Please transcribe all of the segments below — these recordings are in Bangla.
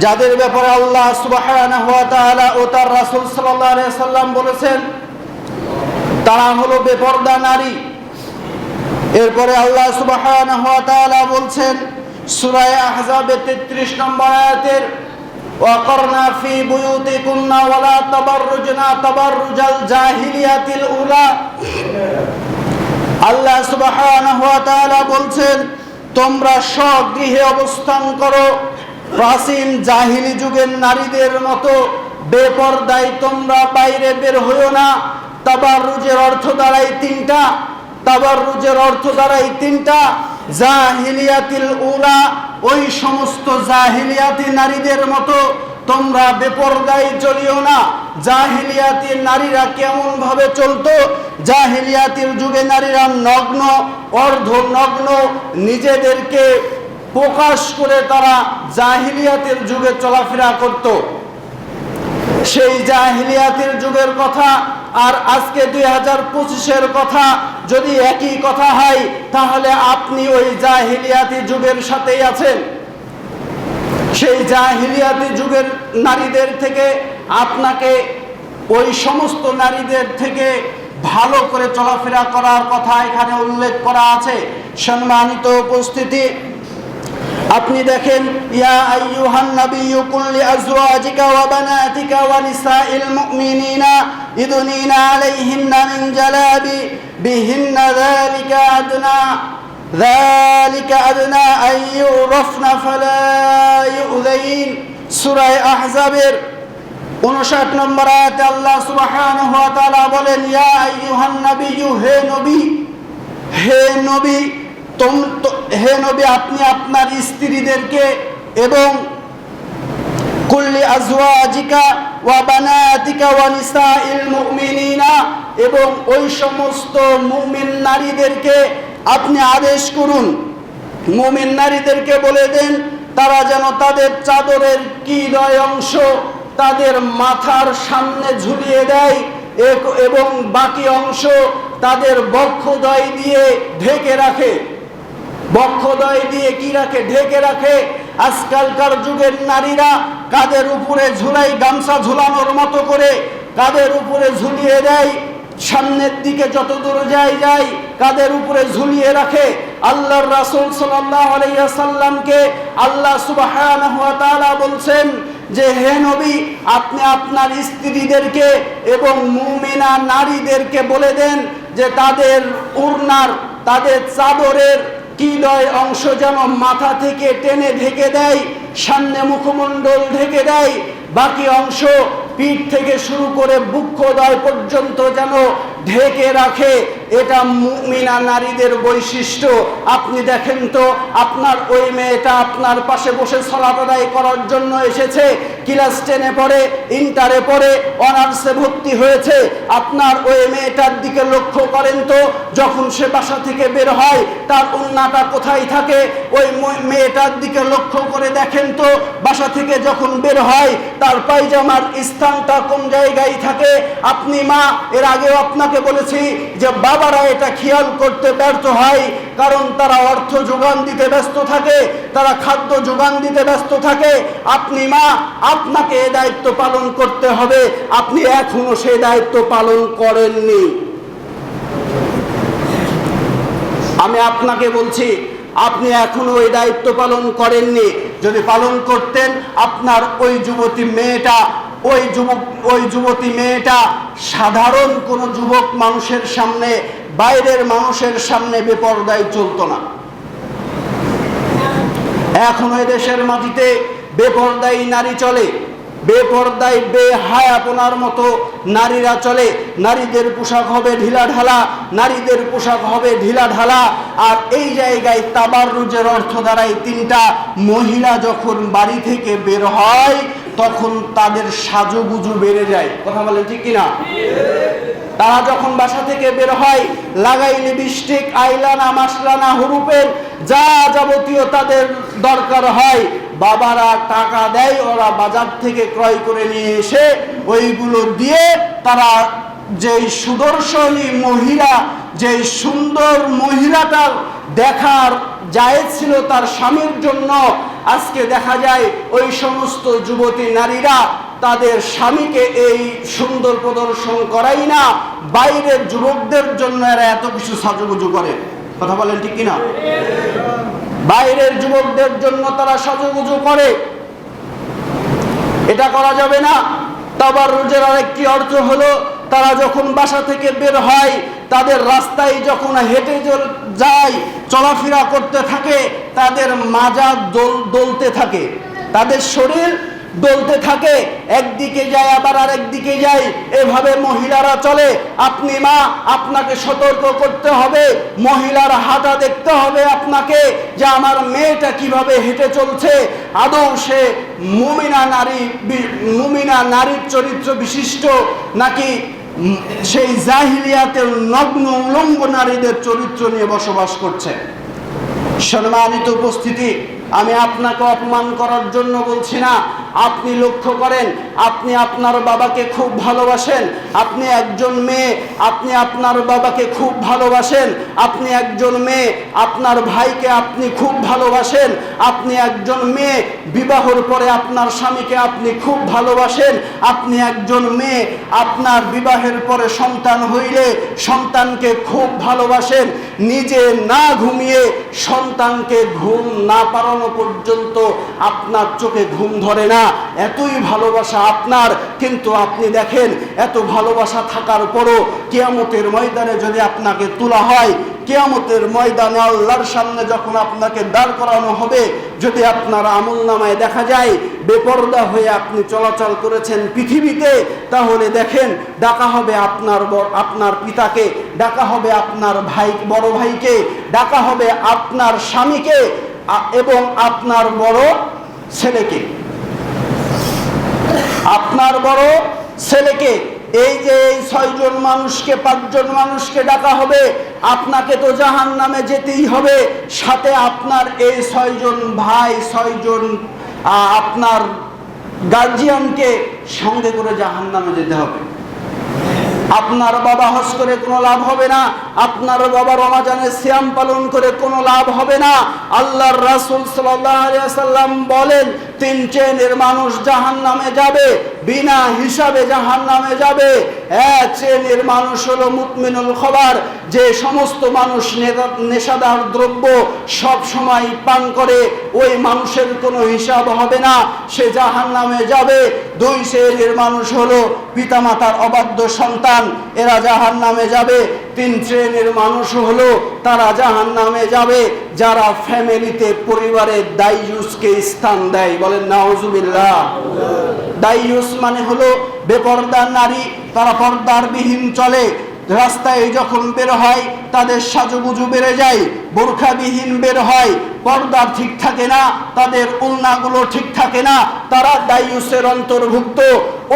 যাদের ব্যাপারে আল্লাহ সুবহানাহু ওয়া তাআলা ও তার রাসূল সাল্লাল্লাহু আলাইহি সাল্লাম বলেছেন তারা হলো বেপরদা নারী। এরপরে আল্লাহ সুবহানাহু ওয়া তাআলা বলছেন সূরা আহজাবের 33 নম্বর আয়াতের ওয়াকরনা ফি বুয়ুতিকুন্না ওয়ালা তাবাররুজনা তাবাররুজাল জাহিলিয়াতিল উলা। আল্লাহ সুবহানাহু ওয়া তাআলা বলছেন তোমরা স্বগৃহে অবস্থান করো, প্রাচীন জাহিলি যুগের নারীদের মতো বেপরদায় তোমরা বাইরে বের হইও না। তাবাররুজের অর্থ দাঁড়ায় তিনটা, তাবাররুজের অর্থ দাঁড়ায় তিনটা। জাহিলিয়াতিল উলা, ওই সমস্ত জাহিলিয়াতি নারীদের মতো তোমরা বেপরদায় চলিও না। জাহিলিয়াতি নারীরা কেমন ভাবে চলতো? জাহিলিয়াতির যুগে নারীরা নগ্ন, অর্ধনগ্ন, নিজেদেরকে প্রকাশ করে তারা জাহিলিয়াতের যুগে চলাফেরা করত। সেই জাহিলিয়াতের যুগের কথা আর আজকে 2025-এর কথা যদি একই কথা হয় তাহলে আপনি ওই জাহিলিয়াতি যুগের সাথেই আছেন। সেই জাহিলিয়াতি যুগের নারীদের থেকে আপনাকে ওই সমস্ত নারীদের থেকে ভালো করে চলাফেরা করার কথা এখানে উল্লেখ করা আছে। সম্মানিত উপস্থিতি, আপনি দেখেন ইয়া আইয়ুহান নাবিয়্যু কুল লিআজওয়াজিকা ওয়া বানাতিকা ওয়া নিসাইল মুমিনিনা ইদনিনা আলাইহিন্না মিন জালাবিবিহিন্না যালিকা আদনা আন ইউরাফনা ফালা ইউযাইন। সূরা আহজাবের 59 নম্বর আয়াতে আল্লাহ সুবহানাহু ওয়া তাআলা বলেন ইয়া আইয়ুহান নাবিয়্যু, হে নবী, হে নবী, হে নবী আপনি আপনার স্ত্রীদেরকে এবং কুল্লি আজওয়াজিকা ওয়া বানাতিকা ওয়া নিসাইল মুমিনিনা, এবং ওই সমস্ত মুমিন নারীদেরকে আপনি আদেশ করুন, মুমিন নারীদেরকে বলে দেন তারা যেন তাদের চাদরের কিদয় অংশ তাদের মাথার সামনে ঝুলিয়ে দেয় এবং বাকি অংশ তাদের বক্ষদ্বয় দিয়ে ঢেকে রাখে। বক্ষদ্বয় দিয়ে কি রাখে? ঢেকে রাখে। আজকালকার যুগের নারীরা কাঁধের উপরে ঝুলাই, গামছা ঝুলানোর মতো করে কাঁধের উপরে ঝুলিয়ে দেয়, সামনের দিকে যত দূর যায় কাঁধের উপরে ঝুলিয়ে রাখে। আল্লাহর রাসূল সাল্লাল্লাহু আলাইহি ওয়াসাল্লামকে আল্লাহ সুবহানাহু ওয়া তাআলা বলছেন যে হে নবী আপনি আপনার স্ত্রীদেরকে এবং মুমিনা নারীদেরকে বলে দেন যে তাদের উড়নার, তাদের চাদরের কিদয় অংশ যেন মাথা থেকে টেনে ঢেকে দেয়, সামনে মুখমণ্ডল ঢেকে দেয়, বাকি অংশ পিঠ থেকে শুরু করে বক্ষদ্বয় পর্যন্ত যেন ঢেকে রাখে। এটা মুমিনা নারীদের বৈশিষ্ট্য। আপনি দেখেন তো আপনার ওই মেয়েটা আপনার পাশে বসে সালাত আদায় করার জন্য এসেছে, ক্লাস 10-এ পড়ে, ইন্টারে পড়ে, অনার্সে ভর্তি হয়েছে। আপনার ওই মেয়েটার দিকে লক্ষ্য করেন তো, যখন সে বাসা থেকে বের হয় তার ওড়নাটা কোথায় থাকে? ওই মেয়েটার দিকে লক্ষ্য করে দেখেন তো বাসা থেকে যখন বের হয় তার পায়জামার স্থানটা কোন জায়গায় থাকে? আপনি মা, এর আগেও আপনাকে বলেছি যে বাবারা এটা খেয়াল করতে ব্যর্থ হয়, কারণ তারা অর্থ যোগান দিতে ব্যস্ত থাকে, তারা খাদ্য যোগান দিতে ব্যস্ত থাকে। আপনি মা, আপনাকে এই দায়িত্ব পালন করতে হবে, আপনি এখনো সেই দায়িত্ব পালন করেননি। আমি আপনাকে বলছি আপনি এখনো ওই দায়িত্ব পালন করেননি। যদি পালন করতেন আপনার ওই যুবতী মেয়েটা সাধারণ কোনো যুবক মানুষের সামনে, বাইরের মানুষের সামনে বেপরদায় চলতো না। এখন এই দেশের মাটিতে বেপরদায়ী নারী চলে, বেপরদায় বেহায়াপনার মতো নারীরা চলে। নারীদের পোশাক হবে ঢিলাঢালা, নারীদের পোশাক হবে ঢিলাঢালা। আর এই জায়গায় তাবাররুজের অর্থ দাঁড়ায় তিনটা। মহিলা যখন বাড়ি থেকে বের হয় তখন তাদের সাজুগুজু বেড়ে যায়। কথা বলেন ঠিক কিনা? তারা যখন বাসা থেকে বের হয় লাগাই লিপস্টিক, আইলানা, মাসলানা, হুরুপের যা যাবতীয় তাদের দরকার হয় বাবারা টাকা দেয়, ওরা বাজার থেকে ক্রয় করে নিয়ে এসে ওইগুলো দিয়ে তারা যেই সুদর্শনী মহিলা, যেই সুন্দর মহিলাটার দেখার জায়েজ ছিল তার স্বামীর জন্য, আজকে দেখা যায় ওই সমস্ত যুবতী নারীরা তাদের স্বামীকে এই সুন্দর প্রদর্শন করাই না, বাইরের যুবকদের জন্য এরা এত কিছু সাজুগুজু করে। কথা বলেন ঠিক কিনা? বাইরের যুবকদের জন্য তারা সাজুগুজু করে, এটা করা যাবে না। তাবাররুজের আরেকটি অর্থ হলো তারা যখন বাসা থেকে বের হয়, তাদের রাস্তায় যখন হেঁটে যায়, চলাফেরা করতে থাকে, তাদের মাজা দোলতে থাকে, তাদের শরীর দোলতে থাকে, একদিকে যায় আবার আরেক দিকে যায়, এভাবে মহিলারা চলে। আপনি মা, আপনাকে সতর্ক করতে হবে, মহিলার হাঁটা দেখতে হবে আপনাকে, যে আমার মেয়েটা কিভাবে হেঁটে চলছে, আদৌ সে মুমিনা নারীর চরিত্র বিশিষ্ট নাকি সেই জাহিলিয়াতের নগ্ন উলঙ্গ নারীদের চরিত্র নিয়ে বসবাস করছে। সম্মানিত উপস্থিতি, আমি আপনাকে অপমান করার জন্য বলছি না। আপনি লক্ষ্য করেন, আপনি আপনার বাবাকে খুব ভালোবাসেন, আপনি একজন মেয়ে, আপনি আপনার বাবাকে খুব ভালোবাসেন, আপনি একজন মেয়ে, আপনার ভাইকে আপনি খুব ভালোবাসেন, আপনি একজন মেয়ে, বিবাহর পরে আপনার স্বামীকে আপনি খুব ভালোবাসেন, আপনি একজন মেয়ে, আপনার বিবাহের পরে সন্তান হইলে সন্তানকে খুব ভালোবাসেন, নিজে না ঘুমিয়ে সন্তানকে ঘুম না পাড়ানো পর্যন্ত আপনার চোখে ঘুম ধরে না, এতই ভালোবাসা আপনার। কিন্তু আপনি দেখেন, এত ভালোবাসা থাকার পরও কিয়ামতের ময়দানে যদি আপনাকে তোলা হয়, কিয়ামতের ময়দানে আল্লাহর সামনে যখন আপনাকে দাঁড় করানো হবে, যদি আপনার আমলনামায় দেখা যায় বেপরদা হয়ে আপনি চলাচল করেছেন পৃথিবীতে, তাহলে দেখেন ডাকা হবে আপনার পিতাকে, ডাকা হবে আপনার বড় ভাইকে, ডাকা হবে আপনার স্বামীকে এবং আপনার বড় ছেলেকে, আপনার বড় ছেলেকে। এই যে এই 6 জন মানুষকে, 5 জন মানুষকে ডাকা হবে, আপনাকে তো জাহান্নামে যেতেই হবে, সাথে আপনার এই 6 জন ভাই, 6 জন আপনার গার্জিয়ানকে সঙ্গে করে জাহান্নামে যেতে হবে। আপনার বাবা হজ করে কোনো লাভ হবে না, আপনার বাবা রমাজানে সিয়াম পালন করে কোনো লাভ হবে না। আল্লাহর রাসূল সাল্লাল্লাহু আলাইহি ওয়াসাল্লাম বলেন, 3 শ্রেণীর মানুষ জাহান্নামে যাবে, বিনা হিসাবে জাহান্নামে যাবে। 1 শ্রেণীর মানুষ হলো মুতমিনুল খবর, যে সমস্ত মানুষ নেশাদার দ্রব্য সব সময় পান করে, ওই মানুষের কোনো হিসাব হবে না, সে জাহান্নামে যাবে। 2 শ্রেণীর মানুষ হলো পিতামাতার অবাধ্য সন্তান, এরা জাহান্নামে যাবে। 3 শ্রেণীর মানুষ হলো তারা জাহান্নামে যাবে যারা ফ্যামিলিতে, পরিবারে দায়ুসকে স্থান দেয়। বলেন নাউজুবিল্লাহ। দায়ুস মানে হলো বেপরদা নারী, তারা পর্দার বিহীন চলে, রাস্তায় যখন বের হয় তাদের সাজুগুজু বেড়ে যায়, বোরখাবিহীন বের হয়, পর্দা ঠিক থাকে না, তাদের উন্নাগুলো ঠিক থাকে না, তারা দায়ুসের অন্তর্ভুক্ত।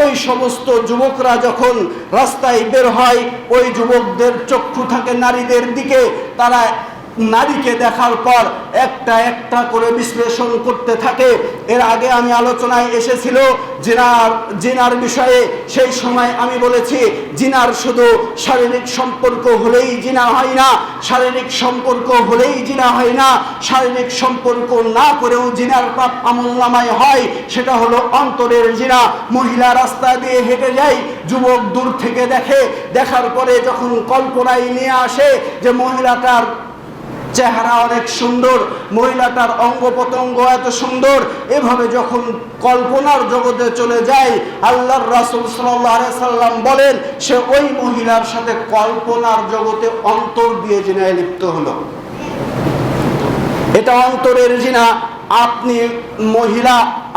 ওই সমস্ত যুবকরা যখন রাস্তায় বের হয়, ওই যুবকদের চক্ষু থাকে নারীদের দিকে, তারা নারীকে দেখার পর একটা একটা করে বিশ্লেষণ করতে থাকে। এর আগে আমি আলোচনায় এসেছিল জিনার বিষয়ে, সেই সময় আমি বলেছি জিনার শুধু শারীরিক সম্পর্ক হলেই জিনা হয় না, শারীরিক সম্পর্ক হলেই জিনা হয় না, শারীরিক সম্পর্ক না করেও জিনার পাপ আমলনামায় হয়, সেটা হলো অন্তরের জিনা। মহিলা রাস্তা দিয়ে হেঁটে যায়, যুবক দূর থেকে দেখে, দেখার পরে যখন কল্পনায় নিয়ে আসে যে মহিলাটার চেহারা অনেক সুন্দর, মহিলাটার অঙ্গ প্রত্যঙ্গ এত সুন্দর, এভাবে যখন কল্পনার জগতে চলে যায়, আল্লাহর রাসূল সাল্লাল্লাহু আলাইহি সাল্লাম বলেন সে ওই মহিলার সাথে কল্পনার জগতে অন্তর দিয়ে জিনায় লিপ্ত হলো। এটা অন্তরের জিনা। আপনি মহিলা,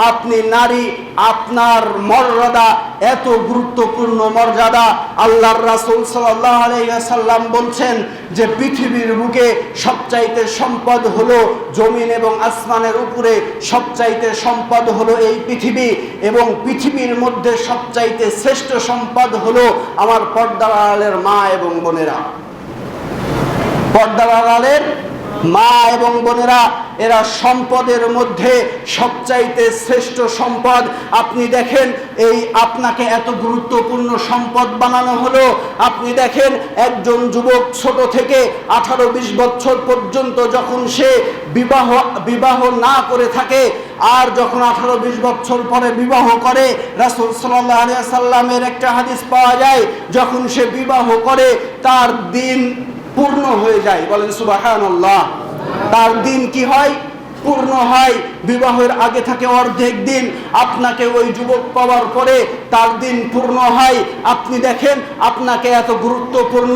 আপনি নারী, আপনার মর্যাদা এত গুরুত্বপূর্ণ মর্যাদা। আল্লাহর রাসূল সাল্লাল্লাহু আলাইহি ওয়াসাল্লাম বলছেন যে পৃথিবীর বুকে সবচাইতে সম্পদ হলো জমিন এবং আসমানের উপরে সবচাইতে সম্পদ হলো এই পৃথিবী, এবং পৃথিবীর মধ্যে সবচাইতে শ্রেষ্ঠ সম্পদ হলো আমার পর্দার আড়ালের মা এবং বোনেরা। পর্দার আড়ালের মা এবং বোনেরা, এরা সম্পদের মধ্যে সবচাইতে শ্রেষ্ঠ সম্পদ। আপনি দেখেন এই আপনাকে এত গুরুত্বপূর্ণ সম্পদ বানানো হলো। আপনি দেখেন একজন যুবক ছোট থেকে 18-20 বছর পর্যন্ত যখন সে বিবাহ না করে থাকে, আর যখন 18-20 বছর পরে বিবাহ করে, রাসূল সাল্লাল্লাহু আলাইহি ওয়াসাল্লামের একটা হাদিস পাওয়া যায়, যখন সে বিবাহ করে তার দিন পূর্ণ হয়ে যায়। বলেন সুবহানাল্লাহ। তার দিন কি হয়? পূর্ণ হয়। বিবাহের আগে থাকে অর্ধেক দিন, আপনাকে ওই যুবক পাওয়ার পরে তার দিন পূর্ণ হয়। আপনি দেখেন আপনাকে এত গুরুত্বপূর্ণ,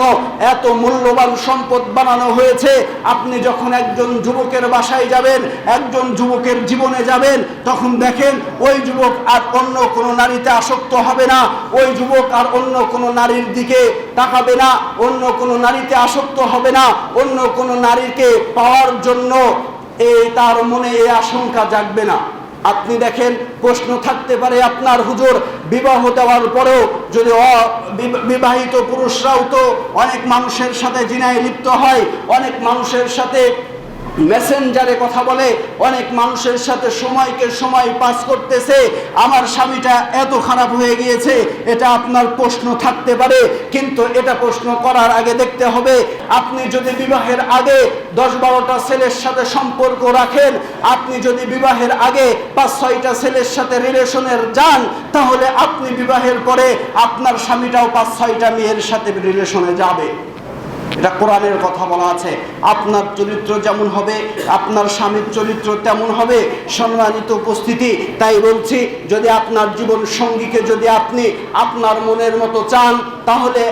এত মূল্যবান সম্পদ বানানো হয়েছে। আপনি যখন একজন যুবকের বাসায় যাবেন, একজন যুবকের জীবনে যাবেন, তখন দেখেন ওই যুবক আর অন্য কোনো নারীতে আসক্ত হবে না, ওই যুবক আর অন্য কোনো নারীর দিকে তাকাবে না, অন্য কোনো নারীতে আসক্ত হবে না, অন্য কোনো নারীকে পাওয়ার জন্য তার মনে এই আশঙ্কা জাগবে না। আপনি দেখেন প্রশ্ন থাকতে পারে আপনার, হুজুর বিবাহ দেওয়ার পরেও যদি বিবাহিত পুরুষরাও তো অনেক মানুষের সাথে জিনায় লিপ্ত হয়, অনেক মানুষের সাথে মেসেঞ্জারে কথা বলে, অনেক মানুষের সাথে সময়কে সময় পাস করতেছে, আমার স্বামীটা এত খারাপ হয়ে গিয়েছে, এটা আপনার প্রশ্ন থাকতে পারে। কিন্তু এটা প্রশ্ন করার আগে দেখতে হবে, আপনি যদি বিবাহের আগে 10-12টা ছেলের সাথে সম্পর্ক রাখেন, আপনি যদি বিবাহের আগে 5-6টা ছেলের সাথে রিলেশনের যান, তাহলে আপনি বিবাহের পরে আপনার স্বামীটাও 5-6টা মেয়ের সাথে রিলেশনে যাবে। এটা কোরআনের কথা বলা আছে। আপনার চরিত্র যেমন হবে, আপনার স্বামীর চরিত্র তেমন হবে। সম্মানিত উপস্থিতি, তাই বলছি, যদি আপনার জীবন সঙ্গীকে যদি আপনি আপনার মনের মতো চান, তাহলে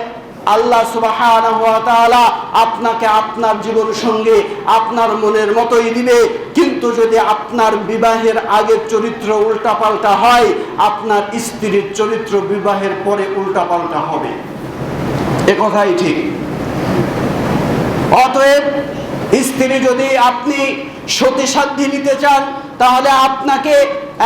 আল্লাহ সুবহানাহু ওয়া তাআলা আপনাকে আপনার জীবন সঙ্গে আপনার মনের মতোই দিবে। কিন্তু যদি আপনার বিবাহের আগের চরিত্র উল্টাপাল্টা হয়, আপনার স্ত্রীর চরিত্র বিবাহের পরে উল্টাপাল্টা হবে। এ কথাই ঠিক। অতএব স্ত্রী যদি আপনি সতী সাধ্যি নিতে চান, তাহলে আপনাকে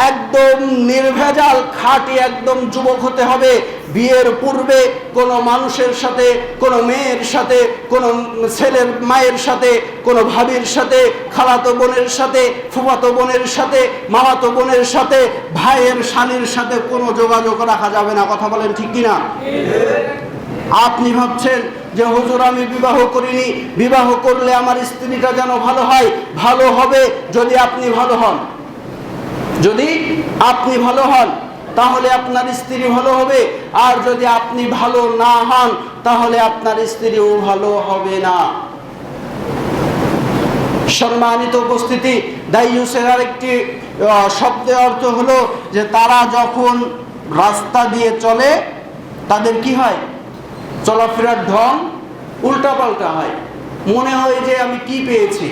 একদম নির্ভেজাল খাঁটি একদম যুবক হতে হবে। বিয়ের পূর্বে কোনো মানুষের সাথে, কোনো মেয়ের সাথে, কোনো ছেলের মায়ের সাথে, কোনো ভাবির সাথে, খালাতো বোনের সাথে, ফুফাতো বোনের সাথে, মামাতো বোনের সাথে, ভাইয়ের শালীর সাথে কোনো যোগাযোগ রাখা যাবে না। কথা বলেন ঠিক কিনা? আপনি ভাবছেন যে হুজুর আমি বিবাহ করিনি, বিবাহ করলে আমার স্ত্রীটা যেন ভালো হয়। ভালো হবে যদি আপনি ভালো হন। যদি আপনি ভালো হন তাহলে আপনার স্ত্রী ভালো হবে, আর যদি আপনি ভালো না হন তাহলে আপনার স্ত্রীও ভালো হবে না। সম্মানিত উপস্থিতি, দাইয়ুসের আরেকটি শব্দের অর্থ হলো যে তারা যখন রাস্তা দিয়ে চলে তাদের কি হয়? চলাফেরার ঢং উল্টাপাল্টা হয়, মনে হয় যে আমি কি পেয়েছি।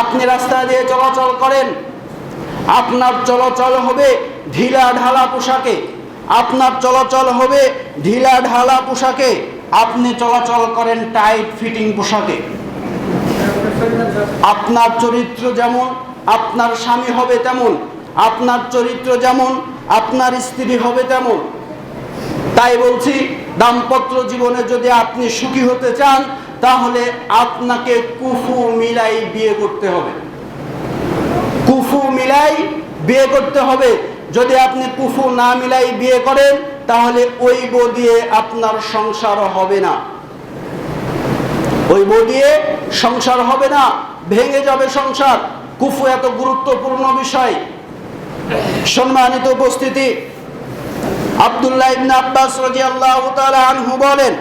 আপনি রাস্তা দিয়ে চলাচল করেন, আপনার চলাচল হবে ঢিলা ঢালা পোশাকে, আপনার চলাচল হবে ঢিলা ঢালা পোশাকে, আপনি চলাচল করেন টাইট ফিটিং পোশাকে। আপনার চরিত্র যেমন আপনার স্বামী হবে তেমন, আপনার চরিত্র যেমন আপনার স্ত্রী হবে তেমন। তাই বলছি, দাম্পত্য জীবনে যদি আপনি সুখী হতে চান, তাহলে আপনাকে কুফু মিলাই বিয়ে করতে হবে। কুফু মিলাই বিয়ে করতে হবে। যদি আপনি কুফু না মিলাই বিয়ে করেন, তাহলে ওই বউ দিয়ে আপনার সংসার হবে না। ওই বউ দিয়ে সংসার হবে না, ভেঙে যাবে সংসার। কুফু এত গুরুত্বপূর্ণ বিষয়। সম্মানিত উপস্থিতি, আব্দুল্লাহ ইবনে আব্বাস রাদিয়াল্লাহু তাআলা আনহু বলেন,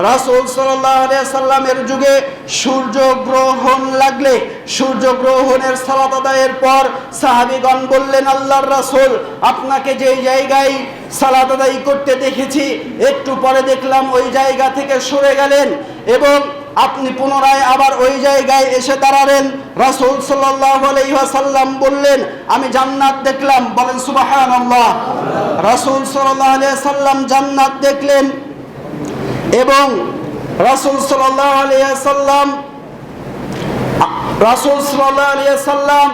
রাসূল সাল্লাল্লাহু আলাইহি সাল্লামের যুগে সূর্যগ্রহণ লাগলে সূর্যগ্রহণের সালাত আদায়ের পর সাহাবীগণ বললেন, আল্লাহর রাসূল, আপনাকে যেই জায়গায় সালাত আদায় করতে দেখেছি, একটু পরে দেখলাম ওই জায়গা থেকে সরে গেলেন এবং আপনি পুনরায় আবার ওই জায়গায় এসে দাঁড়ালেন। রাসূল সাল্লাল্লাহু আলাইহি ওয়াসাল্লাম বললেন, আমি জান্নাত দেখলাম। বলেন সুবহানাল্লাহ। রাসূল সাল্লাল্লাহু আলাইহি ওয়াসাল্লাম জান্নাত দেখলেন এবং রাসূল সাল্লাল্লাহু আলাইহি ওয়াসাল্লাম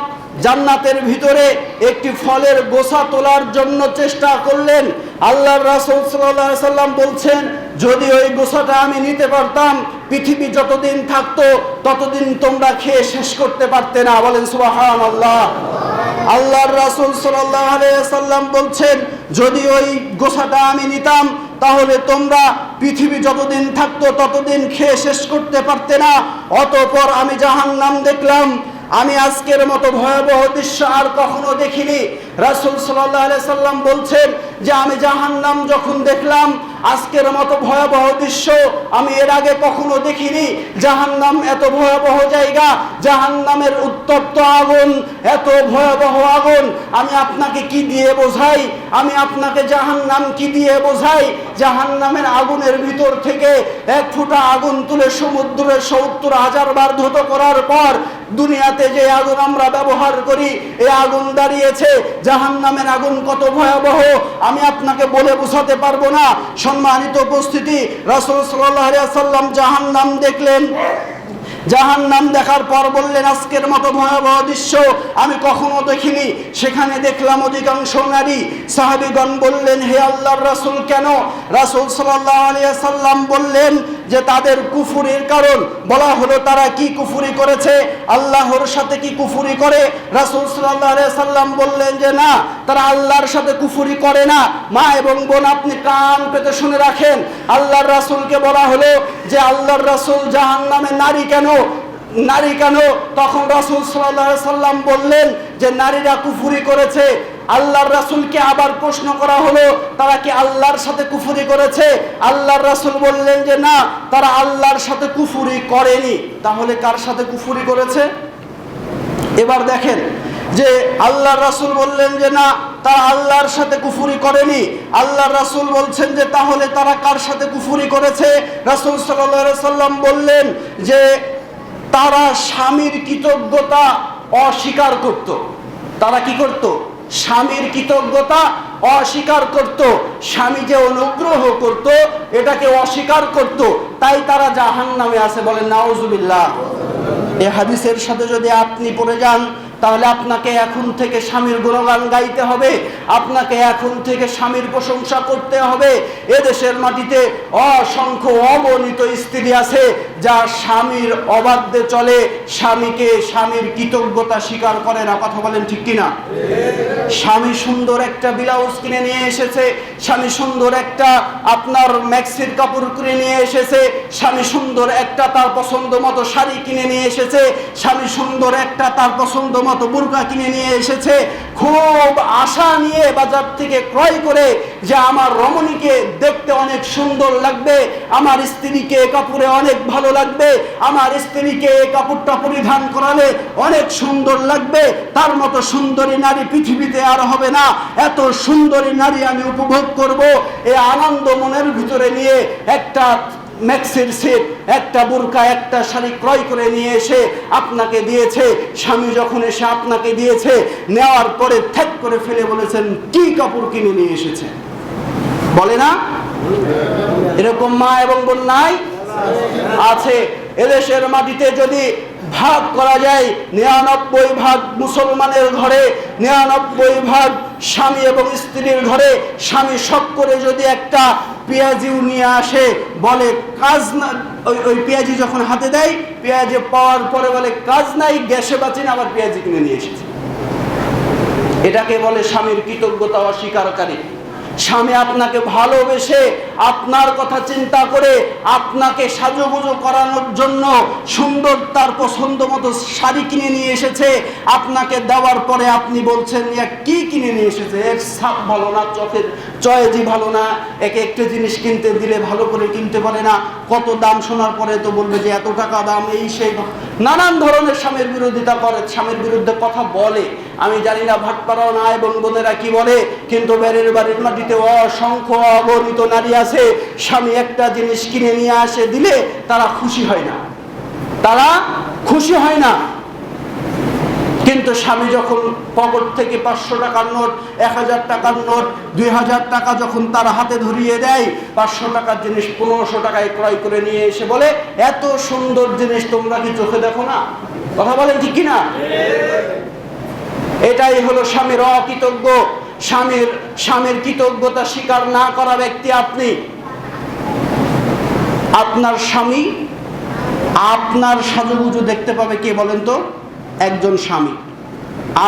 জান্নাতের ভিতরে একটি ফলের গোছা তোলার জন্য চেষ্টা করলেন। আল্লাহর রাসূল সাল্লাল্লাহু আলাইহি সাল্লাম বলছেন, যদি ওই গোছাটা আমি নিতে পারতাম, পৃথিবী যতদিন থাকতো ততদিন তোমরা খেয়ে শেষ করতে পারতে না। বলেন সুবহানাল্লাহ। আল্লাহর রাসূল সাল্লাল্লাহু আলাইহি সাল্লাম বলছেন, যদি ওই গোছাটা আমি নিতাম তাহলে তোমরা পৃথিবী যতদিন থাকতো ততদিন খেয়ে শেষ করতে পারতে না। অতঃপর আমি জাহান্নাম দেখলাম। আমি আজকের মতো ভয়াবহ দৃশ্য আর কখনো দেখিনি। রাসূল সাল্লাল্লাহু আলাইহি সাল্লাম বলছেন যে আমি জাহান্নাম যখন দেখলাম, আজকের মতো ভয়াবহ দৃশ্য আমি এর আগে কখনো দেখিনি। জাহান্নাম এত ভয়াবহ জায়গা, জাহান্নামের উত্তপ্ত আগুন, এত ভয়াবহ আগুন, আমি আপনাকে কি দিয়ে বোঝাই? আমি আপনাকে জাহান্নাম কি দিয়ে বোঝাই? জাহান্নামের আগুনের ভিতর থেকে এক ফোঁটা আগুন তুলে সমুদ্রে ৭০,০০০ বার ধৌত করার পর দুনিয়াতে যে আগুন আমরা ব্যবহার করি, এই আগুন দাঁড়িয়েছে। জাহান্নামের আগুন কত ভয়াবহ আমি আপনাকে বলে বোঝাতে পারবো না। সম্মানিত উপস্থিতি, রাসূল সাল্লাল্লাহু আলাইহি ওয়াসাল্লাম জাহান্নাম দেখলেন। জাহান্নাম দেখার পর বললেন, আজকের মতো ভয়াবহ দৃশ্য আমি কখনো দেখিনি। সেখানে দেখলাম অধিকাংশ নারী। সাহাবীগণ বললেন, হে আল্লাহর রাসূল, কেন? রাসূল সাল্লাল্লাহু আলাইহি ওয়াসাল্লাম বললেন যে তাদের কুফরির কারণ। বলা হলো তারা কি কুফরি করেছে, আল্লাহর সাথে কি কুফরি করে? রাসূল সাল্লাল্লাহু আলাইহি ওয়াসাল্লাম বললেন যে না, তারা আল্লাহর সাথে কুফরি করে না। মা এবং বোন, আপনি কান পেতে শুনে রাখেন। আল্লাহর রাসূলকে বলা হলো যে আল্লাহর রাসূল, জাহান্নামে নারী কেন? নারী কেন? তখন রাসূল সাল্লাল্লাহু আলাইহি ওয়াসাল্লাম বললেন যে নারীরা কুফরি করেছে। আল্লাহর রাসূলকে আবার প্রশ্ন করা হলো, তারা কি আল্লাহর সাথে কুফরি করেছে? আল্লাহর রাসূল বললেন যে না, তারা আল্লাহর সাথে কুফরি করেনি। তাহলে কার সাথে কুফরি করেছে? এবার দেখেন যে আল্লাহর রাসূল বললেন যে না, তারা আল্লাহর সাথে কুফরি করেনি। আল্লাহর রাসূল বলছেন যে তাহলে তারা কার সাথে কুফরি করেছে? রাসূল সাল্লাল্লাহু আলাইহি ওয়াসাল্লাম বললেন যে তারা স্বামীর কৃতজ্ঞতা অস্বীকার করত। তারা কি করত? স্বামীর কৃতজ্ঞতা অস্বীকার করত। স্বামী যে অনুগ্রহ করত এটাকে অস্বীকার করত, তাই তারা জাহান্নামে আছে। বলেন নাউজুবিল্লাহ। এই হাদিসের সাথে যদি আপনি পড়ে যান, তাহলে আপনাকে এখন থেকে স্বামীর গুণগান গাইতে হবে, আপনাকে এখন থেকে স্বামীর প্রশংসা করতে হবে। এদেশের মাটিতে অসংখ্য অগণিত স্ত্রী আছে যা স্বামীর অবাধ্যে চলে, স্বামীর কৃতজ্ঞতা স্বীকার করে না। কথা বলেন ঠিক কিনা? স্বামী সুন্দর একটা ব্লাউজ কিনে নিয়ে এসেছে, স্বামী সুন্দর একটা আপনার ম্যাক্সির কাপড় কিনে নিয়ে এসেছে, স্বামী সুন্দর একটা তার পছন্দ মতো শাড়ি কিনে নিয়ে এসেছে, স্বামী সুন্দর একটা তার পছন্দ মতো বুরকা কিনে নিয়ে এসেছে। খুব আশা নিয়ে বাজার থেকে ক্রয় করে যে আমার রমণীকে দেখতে অনেক সুন্দর লাগবে, আমার স্ত্রীকে কাপড়ে অনেক ভালো লাগবে, আমার স্ত্রীকে এই কাপড়টা পরিধান করালে অনেক সুন্দর লাগবে, তার মতো সুন্দরী নারী পৃথিবীতে আর হবে না, এত সুন্দরী নারী আমি উপভোগ করব। এই আনন্দ মনের ভিতরে নিয়ে একটা ম্যাক্সির সেট, একটা বুরকা, একটা শাড়ি ক্রয় করে নিয়ে এসে আপনাকে দিয়েছে। স্বামী যখন এসে আপনাকে দিয়েছে, নেওয়ার পরে ঠ্যাক করে ফেলে বলেছেন, কি কাপড় কিনে নিয়ে এসেছে? বলে না? এরকম মা এবং বোন নাই? আছে। এদেশের মাটিতে যদি ভাগ করা যায় ৯৯ ভাগ মুসলমানের ঘরে, ৯৯ ভাগ স্বামী এবং স্ত্রীর ঘরে, স্বামী শখ করে যদি একটা পেঁয়াজিও নিয়ে আসে, বলে কাজ না, ওই পেঁয়াজি যখন হাতে দেয়, পেঁয়াজি পাওয়ার পরে বলে কাজ নাই, গ্যাসে বাঁচেন, আবার পেঁয়াজি কিনে নিয়ে এসেছে। এটাকে বলে স্বামীর কৃতজ্ঞতা অস্বীকারী। স্বামী আপনাকে ভালোবেসে, আপনার কথা চিন্তা করে আপনাকে সাজুগুজু করানোর জন্য সুন্দর তার পছন্দ মতো শাড়ি কিনে নিয়ে এসেছে, আপনাকে দেওয়ার পরে আপনি বলছেন কি কিনে নিয়ে এসেছে, এর ছাপ ভালো না, চোখের চয়েজি ভালো না, একে একটা জিনিস কিনতে দিলে ভালো করে কিনতে পারে না, কত দাম শোনার পরে তো বলবে যে এত টাকা দাম, এই সেই নানান ধরনের স্বামীর বিরোধিতা করে, স্বামীর বিরুদ্ধে কথা বলে। আমি জানি না ভাটপাড়াও না এবং বোনেরা কি বলে, কিন্তু বাড়ির মাটিতে অসংখ্য অগণিত নারী আছে, স্বামী একটা জিনিস কিনে নিয়ে আসে দিলে তারা খুশি হয় না, তারা খুশি হয় না। কিন্তু স্বামী যখন পকেট থেকে ৫০০ টাকার নোট, ১০০০ টাকার নোট, ২০০০ টাকা যখন তার হাতে ধরিয়ে দেয়, ৫০০ টাকার জিনিস ১৫০০ টাকায় ক্রয় করে নিয়ে এসে বলে, এত সুন্দর জিনিস তোমরা কি চোখে দেখো না? কথা বলেন ঠিক কিনা? এটাই হলো স্বামীর অকৃতজ্ঞ। স্বামীর কৃতজ্ঞতা স্বীকার না করা ব্যক্তি আপনি। আপনার স্বামী আপনার সাজুগুজু দেখতে পাবে কে বলেন তো? একজন স্বামী।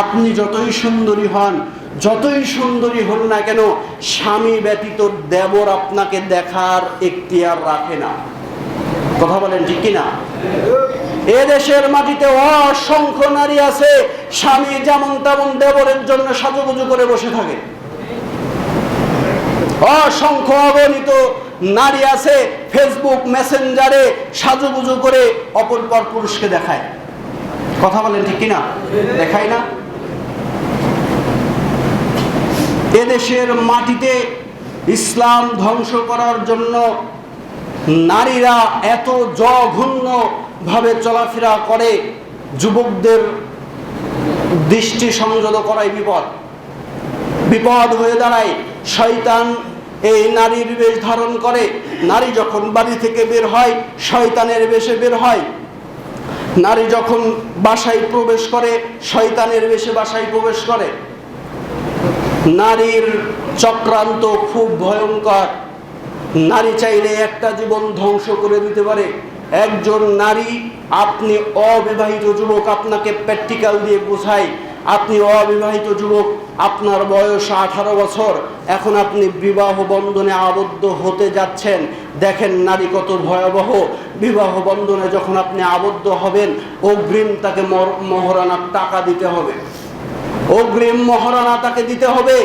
আপনি যতই সুন্দরী হন, যতই সুন্দরী হন না কেন, স্বামী ব্যতীত দেবর আপনাকে দেখার এখতিয়ার রাখে না। কথা বলেন ঠিক কিনা? এ দেশের মাটিতে অসংখ্য নারী আছে, স্বামী যেমন তেমন দেবরের জন্য সাজুগুজু করে বসে থাকে। অসংখ্য অগণিত নারী আছে ফেসবুক মেসেঞ্জারে সাজুগুজু করে অপর পর পুরুষকে দেখায়। কথা বলেন ঠিক কিনা? দেখায় না? এদেশের মাটিতে ইসলাম ধ্বংস করার জন্য নারীরা এত জঘন্য ভাবে চলাফেরা করে, যুবকদের দৃষ্টি সংযত করাই বিপদ হয়ে দাঁড়ায়। শয়তান এই নারীর বেশ ধারণ করে। নারী যখন বাড়ি থেকে বের হয় শয়তানের বেশে বের হয়। নারী যখন বাসায় প্রবেশ করে শয়তানের বেশে বাসায় প্রবেশ করে। নারীর চক্রান্ত খুব ভয়ঙ্কর। নারী চাইলে একটা জীবন ধ্বংস করে দিতে পারে। একজন নারী, আপনি অবিবাহিত যুবক, আপনাকে প্র্যাকটিক্যাল দিয়ে বোঝাই। আপনি অবিবাহিত যুবক, আপনার বয়স 18 বছর, এখন আপনি বিবাহ বন্ধনে আবদ্ধ হতে যাচ্ছেন। দেখেন নারী কত ভয়াবহ। বিবাহ বন্ধনে যখন আপনি আবদ্ধ হবেন, অগ্রিম তাকে মহারণার টাকা দিতে হবে। অগ্রিম মহারণা তাকে দিতে হবে।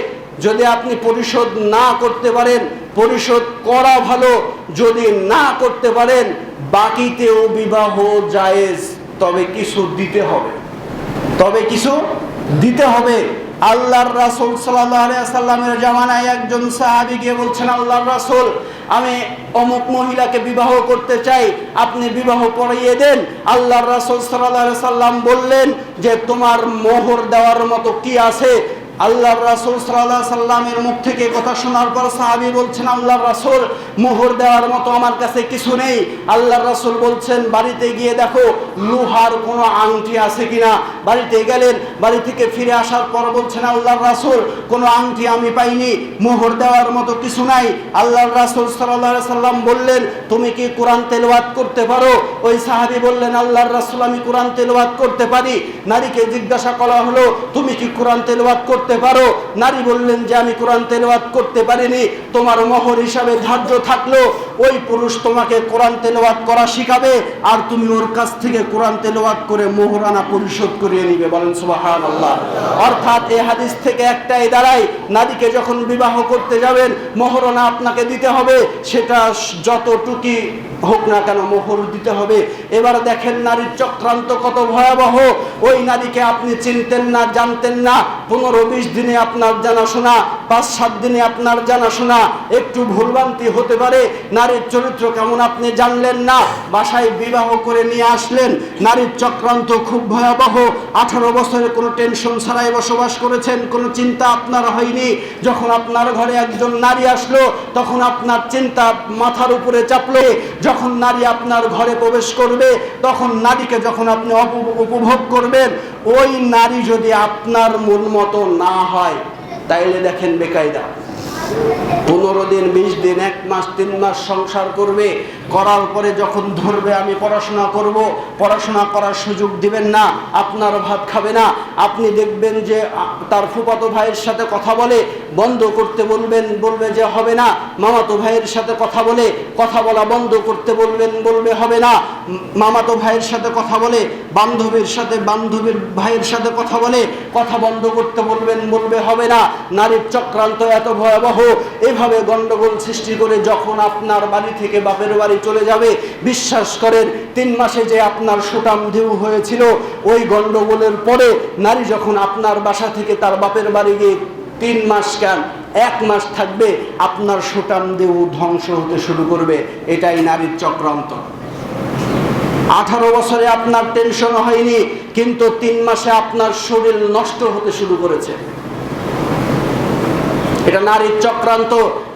যদি আপনি পরিশোধ না করতে পারেন, পরিশোধ করা ভালো। যদি না করতে পারেন, বাকিতেও বিবাহ জায়েজ, তবে কিছু দিতে হবে। আল্লাহর রাসূল সাল্লাল্লাহু আলাইহি ওয়াসাল্লামের জামানায় একজন সাহাবী গিয়ে বলছেন, আল্লাহর রাসূল, আমি অমুক মহিলাকে বিবাহ করতে চাই, আপনি বিবাহ পড়িয়ে দেন। আল্লাহর রাসূল সাল্লাল্লাহু আলাইহি ওয়াসাল্লাম বললেন যে, তোমার মোহর দেওয়ার মতো কি আছে? আল্লাহর রাসূল সাল্লাল্লাহু আলাইহি সাল্লামের মুখ থেকে কথা শোনার পর সাহাবী বলছেন, আল্লাহর রাসূল, মোহর দেওয়ার মতো আমার কাছে কিছু নেই। আল্লাহর রাসূল বলছেন, বাড়িতে গিয়ে দেখো লোহার কোনো আংটি আছে কিনা। বাড়িতে গেলেন, বাড়ি থেকে ফিরে আসার পর বলছেন, আল্লাহর রাসূল, কোনো আংটি আমি পাইনি, মোহর দেওয়ার মতো কিছু নাই। আল্লাহর রাসূল সাল্লাল্লাহু আলাইহি সাল্লাম বললেন, তুমি কি কোরআন তেলাওয়াত করতে পারো? ওই সাহাবী বললেন, আল্লাহর রাসূল, আমি কোরআন তেলাওয়াত করতে পারি। নারীকে জিজ্ঞাসা করা হলো, তুমি কি কোরআন তেলাওয়াত করতে পারো? নারী বললেন যে, আমি কোরআন তেলাওয়াত করতে পারিনি। তোমার মোহর হিসাবে ধার্য থাকলো, ওই পুরুষ তোমাকে কোরআন তেলাওয়াত করা শিখাবে, আর তুমি ওর কাছ থেকে কোরআন তেলাওয়াত করে মোহরানা পরিশোধ করিয়ে নিবে। বলেন সুবহানাল্লাহ। অর্থাৎ এই হাদিস থেকে একটাই দাঁড়ায়, নারীকে যখন বিবাহ করতে যাবেন, মোহরানা আপনাকে দিতে হবে, সেটা যতটুকি হোক না কেন মোহর দিতে হবে। এবার দেখেন নারীর চক্রান্ত কত ভয়াবহ। ওই নারীকে আপনি চিনতেন না, জানতেন না। 15-20 দিনে আপনার জানাশোনা, 5-7 দিনে আপনার জানাশোনা, একটু ভুলভ্রান্তি হতে পারে। নারীর চরিত্র কেমন আপনি জানলেন না, বাসায় বিবাহ করে নিয়ে আসলেন। নারীর চক্রান্ত খুব ভয়াবহ। 18 বছরে কোনো টেনশন ছাড়াই বসবাস করেছেন, কোনো চিন্তা আপনার হয়নি। যখন আপনার ঘরে একজন নারী আসলো, তখন আপনার চিন্তা মাথার উপরে চাপলো। যখন নারী আপনার ঘরে প্রবেশ করবে, তখন নারীকে যখন আপনি উপভোগ করবেন, ওই নারী যদি আপনার মন মতো না হয়, তাইলে দেখেন বেকায়দা। 15 দিন, 20 দিন, 1 মাস, 3 মাস সংসার করবে। করার পরে যখন ধরবে আমি পড়াশোনা করব, পড়াশোনা করার সুযোগ দিবেন না, আপনার ভাত খাবে না। আপনি দেখবেন যে তার ফুফাতো ভাইয়ের সাথে কথা বলে, বন্ধ করতে বলবেন, বলবে যে হবে না। মামাতো ভাইয়ের সাথে কথা বলে, কথা বলা বন্ধ করতে বলবেন, বলবে হবে না। মামাতো ভাইয়ের সাথে কথা বলে, বান্ধবীর সাথে, বান্ধবীর ভাইয়ের সাথে কথা বলে, কথা বন্ধ করতে বলবেন, বলবে হবে না। নারীর চক্রান্ত এত ভয়াবহ। এভাবে গন্ডগোল সৃষ্টি করে যখন আপনার বাড়ি থেকে বাপের বাড়ি চলে যাবে, বিশ্বাস করেন 3 মাসে যে আপনার সুটাম ঢেউ হয়েছিল, ওই গন্ডগোলের পরে নারী যখন আপনার বাসা থেকে তার বাপের বাড়ি গিয়ে 3 মাস কেন 1 মাস থাকবে, আপনার সুটাম ঢেউ ধ্বংস হতে শুরু করবে। এটাই নারীর চক্রান্ত। 18 বছরে আপনার টেনশন হয়নি, কিন্তু 3 মাসে আপনার শরীর নষ্ট হতে শুরু করেছে। এটা নারীর চক্রান্ত।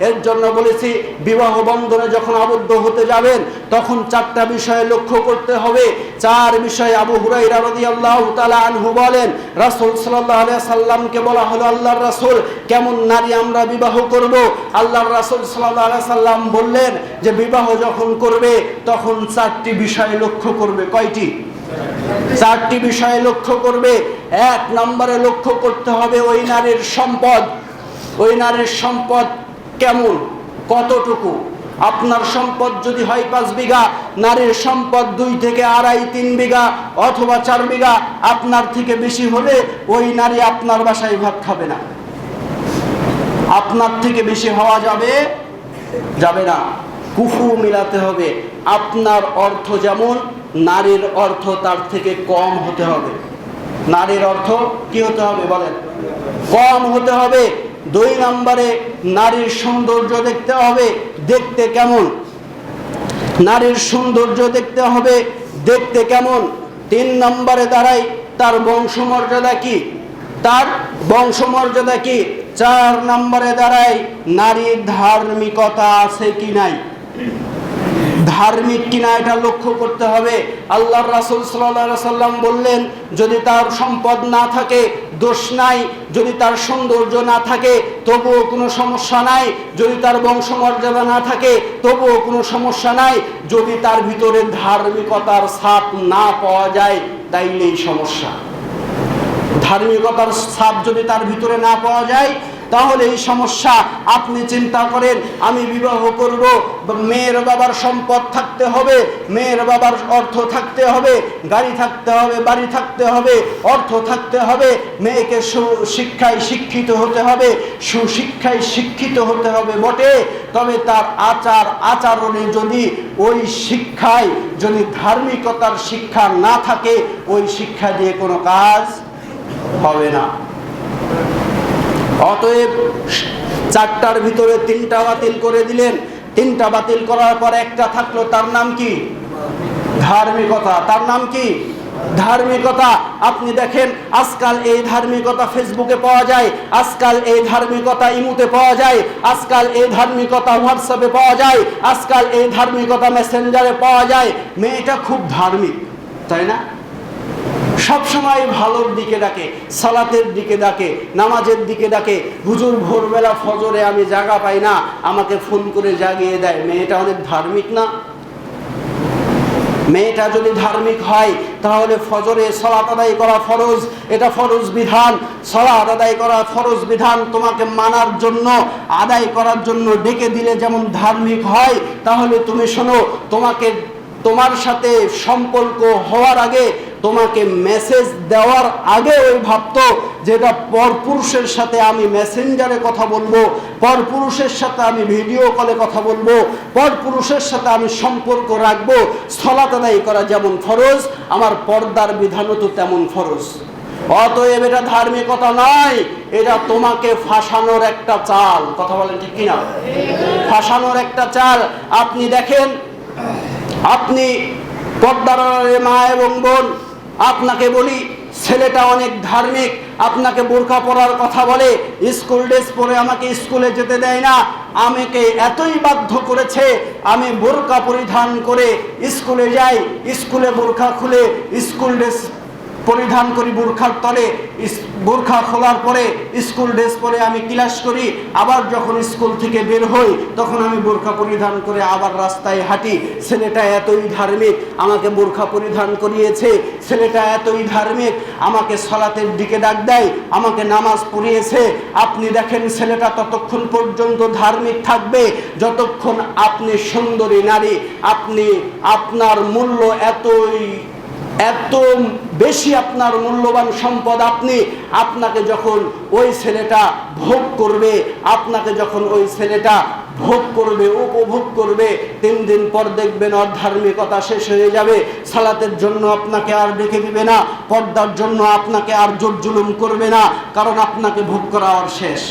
এর জন্য বলেছি বিবাহ বন্ধনে যখন আবদ্ধ হতে যাবেন তখন 4টা বিষয়ে লক্ষ্য করতে হবে। 4 বিষয়ে আবু হুরায়রা রাদিয়াল্লাহু তাআলা আনহু বলেন, রাসূল সাল্লাল্লাহু আলাইহি সাল্লামকে বলা হলো, আল্লাহর রাসূল কেমন নারী আমরা বিবাহ করব? আল্লাহর রাসূল সাল্লাল্লাহু আলাইহি সাল্লাম বললেন যে বিবাহ যখন করবে তখন 4টি বিষয় লক্ষ্য করবে। কয়টি? 4টি বিষয়ে লক্ষ্য করবে। 1 নম্বরে লক্ষ্য করতে হবে ওই নারীর সম্পদ। ওই নারীর সম্পদ কেমন, কতটুকু? আপনার সম্পদ যদি হয় 5 বিঘা, নারীর সম্পদ 2 থেকে 2.5-3 বিঘা অথবা 4 বিঘা, আপনার থেকে বেশি হলে ওই নারী আপনার বাসায় ভাত খাবে না। আপনার থেকে বেশি হওয়া যাবে না। কুফু মিলাতে হবে। আপনার অর্থ যেমন, নারীর অর্থ তার থেকে কম হতে হবে। নারীর অর্থ কি হতে হবে বলেন? কম হতে হবে। 2 নম্বরে নারীর সৌন্দর্য দেখতে হবে। দেখতে কেমন? নারীর সৌন্দর্য দেখতে হবে, দেখতে কেমন। 3 নম্বরে দাঁড়ায় তার বংশমর্যাদা কি? তার বংশমর্যাদা কি? 4 নম্বরে দাঁড়ায় নারীর ধার্মিকতা আছে কি নাই, ধার্মিক কিনা এটা লক্ষ্য করতে হবে। আল্লাহর রাসূল সাল্লাল্লাহু আলাইহি সাল্লাম বললেন, যদি তার সম্পদ না থাকে দোষ নাই, যদি তার সৌন্দর্য না থাকে তবুও কোনো সমস্যা নাই, যদি তার বংশমর্যাদা না থাকে তবুও কোনো সমস্যা নাই, যদি তার ভিতরে ধার্মিকতার ছাপ না পাওয়া যায় তাইলেই সমস্যা। ধার্মিকতার ছাপ যদি তার ভিতরে না পাওয়া যায় তাহলে এই সমস্যা। আপনি চিন্তা করেন, আমি বিবাহ করব, মেয়ের বাবার সম্পদ থাকতে হবে, মেয়ের বাবার অর্থ থাকতে হবে, গাড়ি থাকতে হবে, বাড়ি থাকতে হবে, অর্থ থাকতে হবে, মেয়েকে সুশিক্ষায় শিক্ষিত হতে হবে, সুশিক্ষায় শিক্ষিত হতে হবে বটে, তবে তার আচরণে যদি ওই শিক্ষায় যদি ধার্মিকতার শিক্ষা না থাকে ওই শিক্ষা দিয়ে কোনো কাজ হবে না। অতএব 4টার ভিতরে 3টা বাতিল করে দিলেন। 3টা বাতিল করার পর একটা থাকলো, তার নাম কি? ধার্মিকতা। তার নাম কি? ধার্মিকতা। আপনি দেখেন আজকাল এই ধার্মিকতা ফেসবুকে পাওয়া যায়, আজকাল এই ধার্মিকতা ইমুতে পাওয়া যায়, আজকাল এই ধার্মিকতা হোয়াটসঅ্যাপে পাওয়া যায়, আজকাল এই ধার্মিকতা মেসেঞ্জারে পাওয়া যায়। মেয়েটা খুব ধার্মিক, তাই না? সব সময় ভালোর দিকে ডাকে, সালাতের দিকে ডাকে, নামাজের দিকে ডাকে। হুজুর ভোরবেলা ফজরে আমি জাগা পাই না, আমাকে ফোন করে জাগিয়ে দেয়। মেয়েটা অনেক ধার্মিক না? মেয়েটা যদি ধার্মিক হয় তাহলে ফজরে সালাত আদায় করা ফরজ, এটা ফরজ বিধান। সালাত আদায় করা ফরজ বিধান তোমাকে মানার জন্য, আদায় করার জন্য ডেকে দিলে যেমন ধার্মিক হয়, তাহলে তুমি শোনো, তোমার সাথে সম্পর্ক হওয়ার আগে, তোমাকে মেসেজ দেওয়ার আগে ওই ভাবতো যেটা পরপুরুষের সাথে আমি মেসেঞ্জারে কথা বলবো, পরপুরুষের সাথে আমি ভিডিও কলে কথা বলবো, পরপুরুষের সাথে আমি সম্পর্ক রাখবো। সালাত আদায় করা যেমন ফরজ, আমার পর্দার বিধানও তো তেমন ফরজ। অতএব এটা ধার্মিকতা নয়, এটা তোমাকে ফাঁসানোর একটা চাল। কথা বলেন ঠিক কিনা? ফাঁসানোর একটা চাল। আপনি দেখেন, আপনি পর্দার মা এবং বোন, আপনাকে বলি ছেলেটা অনেক ধার্মিক, আপনাকে বোরকা পরার কথা বলে, স্কুল ড্রেস পরে আমাকে স্কুলে যেতে দেয় না, আমাকে এতই বাধ্য করেছে আমি বোরকা পরিধান করে স্কুলে যাই, স্কুলে বোরকা খুলে স্কুল ড্রেস পরিধান করি, বোরখার তলে বোরখা খোলার পরে স্কুল ড্রেস পরে আমি ক্লাস করি, আবার যখন স্কুল থেকে বের হই তখন আমি বোরখা পরিধান করে আবার রাস্তায় হাঁটি। ছেলেটা এতই ধার্মিক, আমাকে বোরখা পরিধান করিয়েছে, ছেলেটা এতই ধার্মিক, আমাকে সালাতের দিকে ডাক দেয়, আমাকে নামাজ পড়িয়েছে। আপনি দেখেন ছেলেটা ততক্ষণ পর্যন্ত ধার্মিক থাকবে যতক্ষণ আপনি সুন্দরী নারী, আপনার মূল্য এত বেশি, আপনার মূল্যবান সম্পদ আপনাকে যখন ওই ছেলেটা ভোগ করবে, আপনাকে যখন ওই ছেলেটা ভোগ করবে, উপভোগ করবে, 3 দিন পর দেখবেন ওর ধার্মিকতা শেষ হয়ে যাবে। সালাতের জন্য আপনাকে আর ডেকে দিবে না, পর্দার জন্য আপনাকে আর জোর জুলুম করবে না, কারণ আপনাকে ভোগ করা আর শেষ।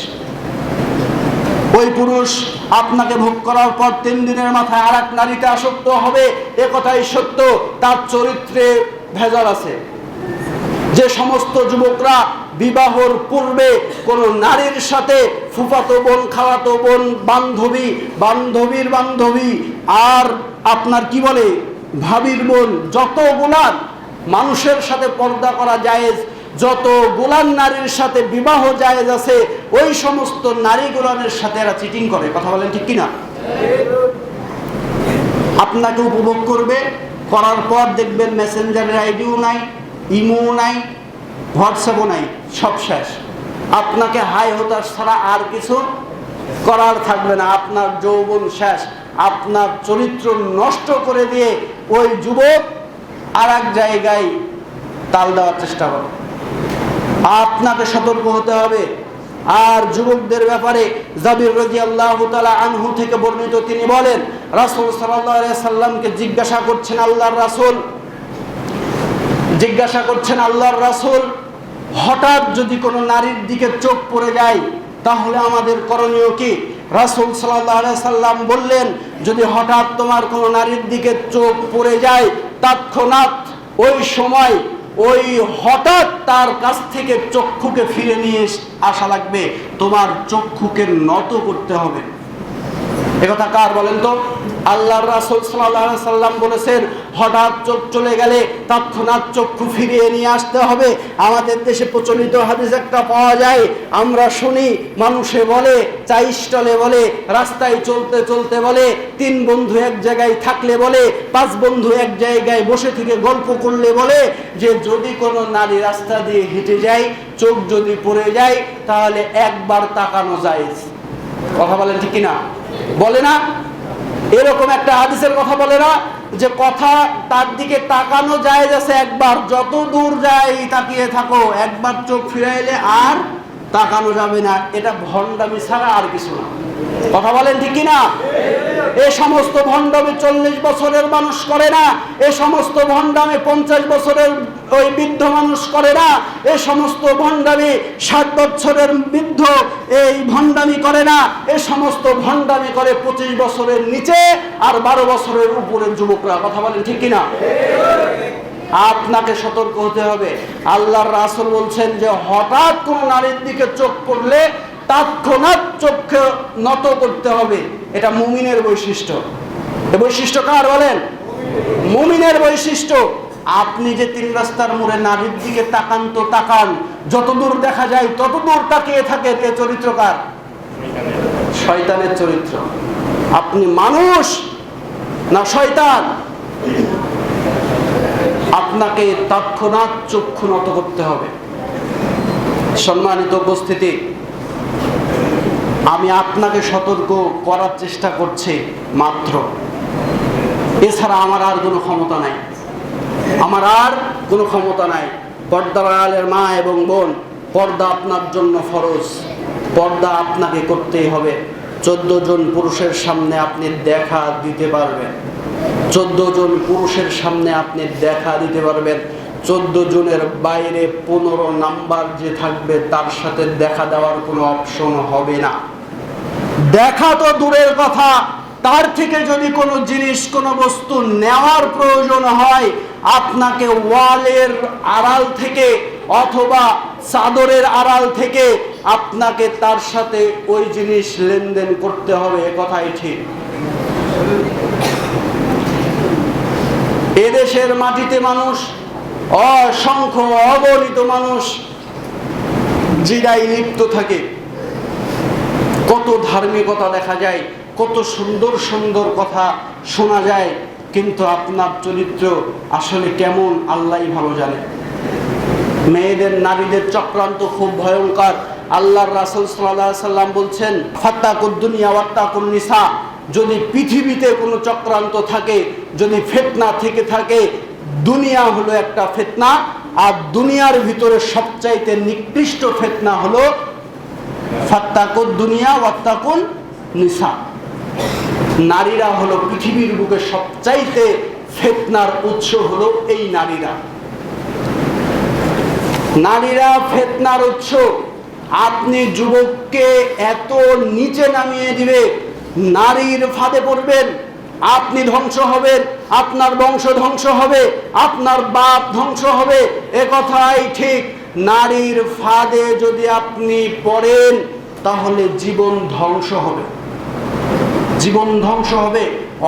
ওই পুরুষ আপনাকে ভোগ করার পর 3 দিনের মাথায় আর এক নারীতে আসক্ত হবে, এ কথাই সত্য। তার চরিত্রে ভেজাল আছে। যে সমস্ত যুবকরা বিবাহর পূর্বে কোনো নারীর সাথে ফুফাতো বোন, খালাতো বোন, বান্ধবী, বান্ধবীর বান্ধবী, আর আপনার কি বলে ভাবির বোন, যতগুলা মানুষের সাথে পর্দা করা জায়েজ, যত গোলাম নারীর সাথে বিবাহ জায়েজ আছে, ওই সমস্ত নারীগুলোর সাথে এরা চিটিং করে। কথা বলেন ঠিক কিনা? আপনাকে উপভোগ করবে, করার পর দেখবেন মেসেঞ্জারের আইডিও নাই, ইমো নাই, হোয়াটসঅ্যাপও নাই, সব শেষ। আপনাকে হাই হতাশ ছাড়া আর কিছু করার থাকবে না। আপনার যৌবন শেষ, আপনার চরিত্র নষ্ট করে দিয়ে ওই যুবক আর এক জায়গায় তাল দেওয়ার চেষ্টা করে। আপনাকে সতর্ক হতে হবে। আর যুবকদের ব্যাপারে জাবির রাদিয়াল্লাহু তাআলা আনহু থেকে বর্ণিত, তিনি বলেন রাসূল সাল্লাল্লাহু আলাইহি সাল্লামকে জিজ্ঞাসা করছেন আল্লাহর রাসূল, হঠাৎ যদি কোনো নারীর দিকে চোখ পড়ে যায় তাহলে আমাদের করণীয় কি? রাসূল সাল্লাল্লাহু আলাইহি সাল্লাম বললেন, যদি হঠাৎ তোমার কোনো নারীর দিকে চোখ পড়ে যায়, তৎক্ষণাৎ ওই সময় ওই হঠাৎ তার কাছ থেকে চক্ষুকে ফিরে নিয়ে আসা লাগবে, তোমার চক্ষুকে নত করতে হবে। একথা কার বলেন তো? আল্লাহর রাসূল সাল্লাল্লাহু আলাইহি সাল্লাম বলেছেন, হঠাৎ চোখ চলে গেলে তৎক্ষণাৎ চক্ষু ফিরিয়ে নিয়ে আসতে হবে। আমাদের দেশে প্রচলিত হাদিস একটা পাওয়া যায়, আমরা শুনি, মানুষে বলে, চাই স্টলে বলে, রাস্তায় চলতে চলতে বলে, 3 বন্ধু এক জায়গায় থাকলে বলে, 5 বন্ধু এক জায়গায় বসে থেকে গল্প করলে বলে যে যদি কোনো নারী রাস্তা দিয়ে হেঁটে যায়, চোখ যদি পড়ে যায়, তাহলে একবার তাকানো যায়। কথা বলেন ঠিক কিনা? বলে না? এরকম একটা হাদিসের কথা বলে না যে কথা তার দিকে তাকানো যায় যাচ্ছে একবার, যত দূর যায় তাকিয়ে থাকো, একবার চোখ ফিরাইলে আর তাকানো যাবে না। এটা ভণ্ডামি ছাড়া আর কিছু না। কথা বলেন ঠিক কিনা? এ সমস্ত ভণ্ডামি 40 বছরের মানুষ করে না, এ সমস্ত ভণ্ডামি 50 বছরের ওই বৃদ্ধ মানুষ করে না, এ সমস্ত ভণ্ডামি 60 বছরের বৃদ্ধ এই ভণ্ডামি করে না, এ সমস্ত ভণ্ডামি করে 25 বছরের নিচে আর 12 বছরের উপরের যুবকরা। কথা বলেন ঠিক কিনা? আপনাকে সতর্ক হতে হবে। আল্লাহর রাসূল বলছেন যে হঠাৎ কোন নারীর দিকে চোখ পড়লে তৎক্ষণাৎ চোখকে নত করতে হবে। এটা মুমিনের বৈশিষ্ট্য। এই বৈশিষ্ট্য কার বলেন? মুমিনের বৈশিষ্ট্য। আপনি যে 3 রাস্তার মোড়ে নারীর দিকে তাকান তো তাকান, যতদূর দেখা যায় ততদূর তাকিয়ে থাকেন, এ চরিত্র কার? শয়তানের চরিত্র। আপনি মানুষ না শয়তান? আপনাকে তৎক্ষণাৎ চক্ষু নত করতে হবে। সম্মানিত উপস্থিতি, আমি আপনাকে সতর্ক করার চেষ্টা করছি মাত্র, এছাড়া আমার আর কোনো ক্ষমতা নাই। পর্দার আড়ালের মা এবং বোন, পর্দা আপনার জন্য ফরজ, পর্দা আপনাকে করতেই হবে। 14 জন পুরুষের সামনে আপনি দেখা দিতে পারবেন, 14 জন পুরুষের সামনে আপনি দেখা দিতে পারবেন। 14 জনের বাইরে 15 নাম্বার যে থাকবে তার সাথে দেখা দেওয়ার কোনো অপশন হবে না। দেখা তো দূরের কথা, তার থেকে যদি কোনো জিনিস, কোনো বস্তু নেওয়ার প্রয়োজন হয়, আপনাকে ওয়ালের আড়াল থেকে অথবা চাদরের আড়াল থেকে আপনাকে তার সাথে ওই জিনিস লেনদেন করতে হবে। এ কথাই ঠিক। এদেশের মাটিতে মানুষ, অসংখ্য অগণিত মানুষ জিনায় লিপ্ত থাকে। কত ধার্মিকতা দেখা যায়, কত সুন্দর সুন্দর কথা শোনা যায়, কিন্তু আপনার চরিত্র আসলে কেমন আল্লাহই ভালো জানে। মেয়েদের, নারীদের চক্রান্ত খুব ভয়ঙ্কর। আল্লাহর রাসূল সাল্লাল্লাহু আলাইহি সাল্লাম বলছেন, ফাত্তাকুদ দুনিয়া ওয়াত্তাকুন নিসা। যদি পৃথিবীতে কোনো চক্রান্ত থাকে, যদি ফিতনা থেকে থাকে, দুনিয়া হলো একটা ফিতনা, আর দুনিয়ার ভিতরে সবচাইতে নিকৃষ্ট ফিতনা হলো ফাত্তাকুদ দুনিয়া ওয়াত্তাকুন নিসা। নারীরা হলো পৃথিবীর বুকে সবচাইতে ফিতনার উৎস হলো এই নারীরা। নারীরা ফিতনার উৎস। আপনি যুবককে এত নিচে নামিয়ে দিবে, নারীর ফাঁদে পড়বেন, আপনি ধ্বংস হবেন, আপনার বংশ ধ্বংস হবে, আপনার বাপ ধ্বংস হবে। এ কথাই ঠিক। নারীর ফাঁদে যদি আপনি পড়েন তাহলে জীবন ধ্বংস হবে, জীবন ধ্বংস হবে,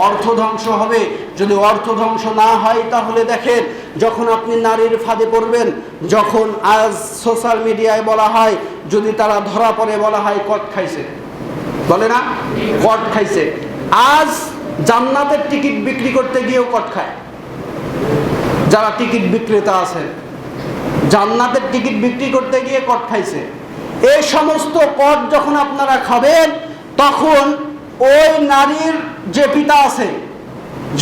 অর্থ ধ্বংস হবে। যদি অর্থ ধ্বংস না হয় তাহলে দেখেন, যখন আপনি নারীর ফাঁদে পড়বেন, যখন আজ সোশ্যাল মিডিয়ায় বলা হয়, যদি তারা ধরা পড়ে বলা হয় কট খাইছে, বলে না কট খাইছে। আজ জান্নাতের টিকিট বিক্রি করতে গিয়েও কট খায় যারা টিকিট বিক্রেতা আছেন, জান্নাতের টিকিট বিক্রি করতে গিয়ে কট খাইছে। এই সমস্ত কট যখন আপনারা খাবেন, তখন ওই নারীর যে পিতা আছে,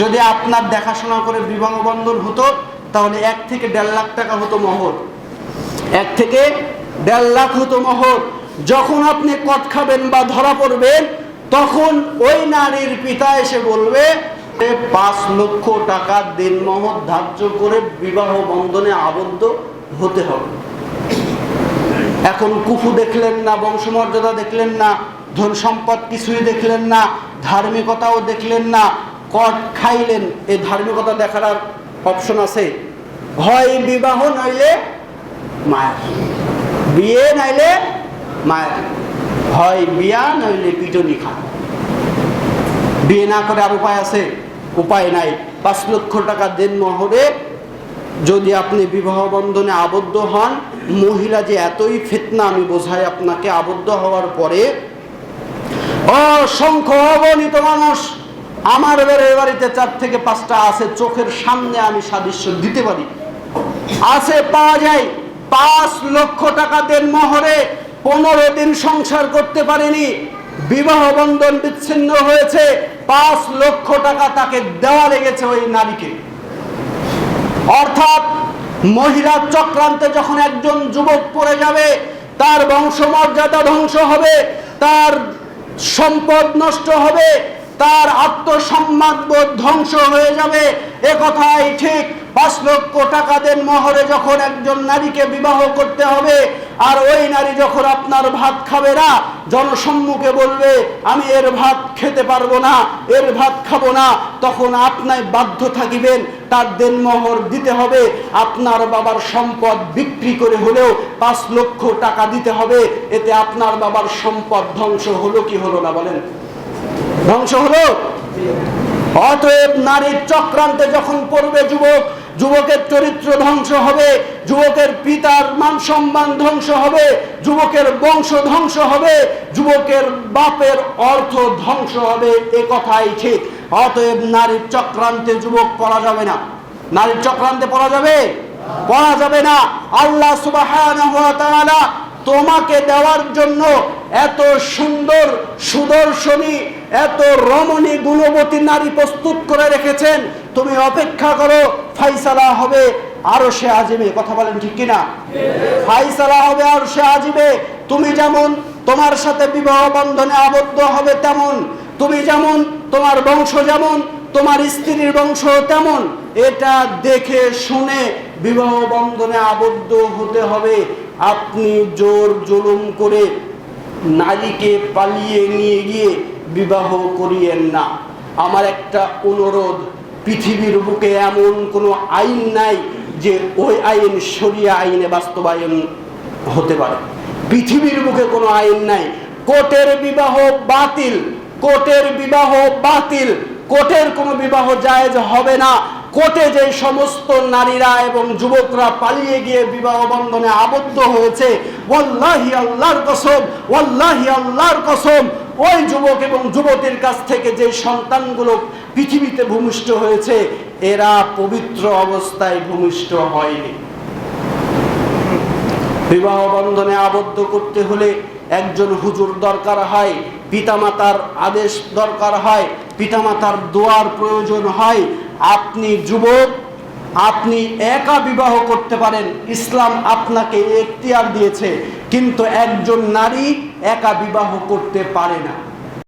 যদি আপনার দেখাশোনা করে বিবাহ বন্ধন হতো তাহলে 1 থেকে 1.5 লাখ টাকা হতো মোহর, 1 থেকে 1.5 লাখ হতো মোহর। যখন আপনি কট খাবেন বা ধরা পড়বেন, তখন ওই নারীর পিতা এসে বলবে 5 লক্ষ টাকা দিনমোহর ধার্য করে বিবাহ বন্ধনে আবদ্ধ হতে হবে। এখন কুফু দেখলেন না, বংশমর্যাদা দেখলেন না, ধন সম্পদ কিছুই দেখলেন না, ধার্মিকতাও দেখলেন না, কট খাইলেন। এই ধার্মিকতা দেখার অপশন আছে, হয় বিবাহ নইলে মায়ের, বিয়ে নাইলে মায়ের, হয় বিয়া নইলে পিটনি খা। বিয়ে না করে আর উপায় আছে? উপায় নাই। 5 লক্ষ টাকা দেন মোহরে যদি আপনি বিবাহ বন্ধনে আবদ্ধ হন, মহিলা যে এতই ফিতনা আমি বোঝাই আপনাকে, আবদ্ধ হওয়ার পরে অসংখ্য অগণিত মানুষ, আমার বাড়িতে 4 থেকে 5টা আছে, চোখের সামনে আমি সাদৃশ্য দিতে পারি, আছে, পাওয়া যায়। 5 লক্ষ টাকা দেন মোহরে 15 দিন সংসার করতে পারেনি, বিবাহ বন্ধন বিচ্ছিন্ন হয়েছে, 5 লক্ষ টাকা তাকে দেওয়া লেগেছে ওই নারীকে। অর্থাৎ মহিলার চক্রান্তে যখন একজন যুবক পড়ে যাবে, তার বংশমর্যাদা ধ্বংস হবে, তার সম্পদ নষ্ট হবে, তার আত্মসম্মানবোধ ধ্বংস হয়ে যাবে। এ কথাই ঠিক। 5 লক্ষ টাকা দেন মোহরে যখন একজন নারীকে বিবাহ করতে হবে, আর ওই নারী যখন আপনার ভাত খাবে না, জনসম্মুখে বলবে আমি এর ভাত খেতে পারবো না, এর ভাত খাবো না, তখন আপনি বাধ্য থাকিবেন তার দেন মোহর দিতে হবে। আপনার বাবার সম্পদ বিক্রি করে হলেও 5 লক্ষ টাকা দিতে হবে। এতে আপনার বাবার সম্পদ ধ্বংস হলো কি হলো না বলেন? ধ্বংস হলো। অতএব নারীর চক্রান্তে যখন পড়বে যুবক, যুবকের চরিত্র ধ্বংস হবে, যুবকের পিতার মান সম্মান ধ্বংস হবে, যুবকের বংশ ধ্বংস হবে, যুবকের বাপের অর্থ ধ্বংস হবে। এ কথাই ঠিক। অতএব নারীর চক্রান্তে যুবক পড়া যাবে না। নারীর চক্রান্তে পড়া যাবে? পড়া যাবে না। আল্লাহ সুবহানাহু ওয়া তাআলা তোমাকে দেওয়ার জন্য এত সুন্দর সুদর্শনী, এত রমণী গুণবতী নারী প্রস্তুত করে রেখেছেন। তুমি অপেক্ষা করো, ফাইসালা হবে আরশে আজিমে। কথা বলেন ঠিক কিনা? ফাইসালা হবে আরশে আজিমে। তুমি যেমন তোমার সাথে বিবাহ বন্ধনে আবদ্ধ হবে তেমন, তুমি যেমন, তোমার বংশ যেমন, তোমার স্ত্রীর বংশ তেমন। এটা দেখে শুনে বিবাহ বন্ধনে আবদ্ধ হতে হবে। আপনি জোর জুলুম করে নারীকে পালিয়ে নিয়ে গিয়ে বিবাহ করিয়েন না। আমার একটা অনুরোধ, পৃথিবীর বুকে এমন কোনো আইন নাই যে ওই আইন শরিয়া আইনে বাস্তবায়ন হতে পারে। পৃথিবীর বুকে কোনো আইন নাই। কোর্টের বিবাহ বাতিল, কোর্টের বিবাহ বাতিল, কোর্টের কোনো বিবাহ জায়েজ হবে না। কোর্টে যে সমস্ত নারীরা এবং যুবকরা পালিয়ে গিয়ে বিবাহ বন্ধনে আবদ্ধ হয়েছে, ওয়াল্লাহি আল্লাহর কসম, ওয়াল্লাহি আল্লাহর কসম, ওই যুবক এবং যুবতীর কাছ থেকে যে সন্তানগুলো পৃথিবীতে ভূমিষ্ঠ হয়েছে, এরা পবিত্র অবস্থায় ভূমিষ্ঠ হয়নি। বিবাহ বন্ধনে আবদ্ধ করতে হলে একজন হুজুর দরকার হয়, পিতামাতার আদেশ দরকার হয়, পিতামাতার দোয়ার প্রয়োজন হয়। আপনি যুবক, আপনি একা বিবাহ করতে পারেন, ইসলাম আপনাকে এখতিয়ার দিয়েছে, কিন্তু একজন নারী একা বিবাহ করতে পারে না।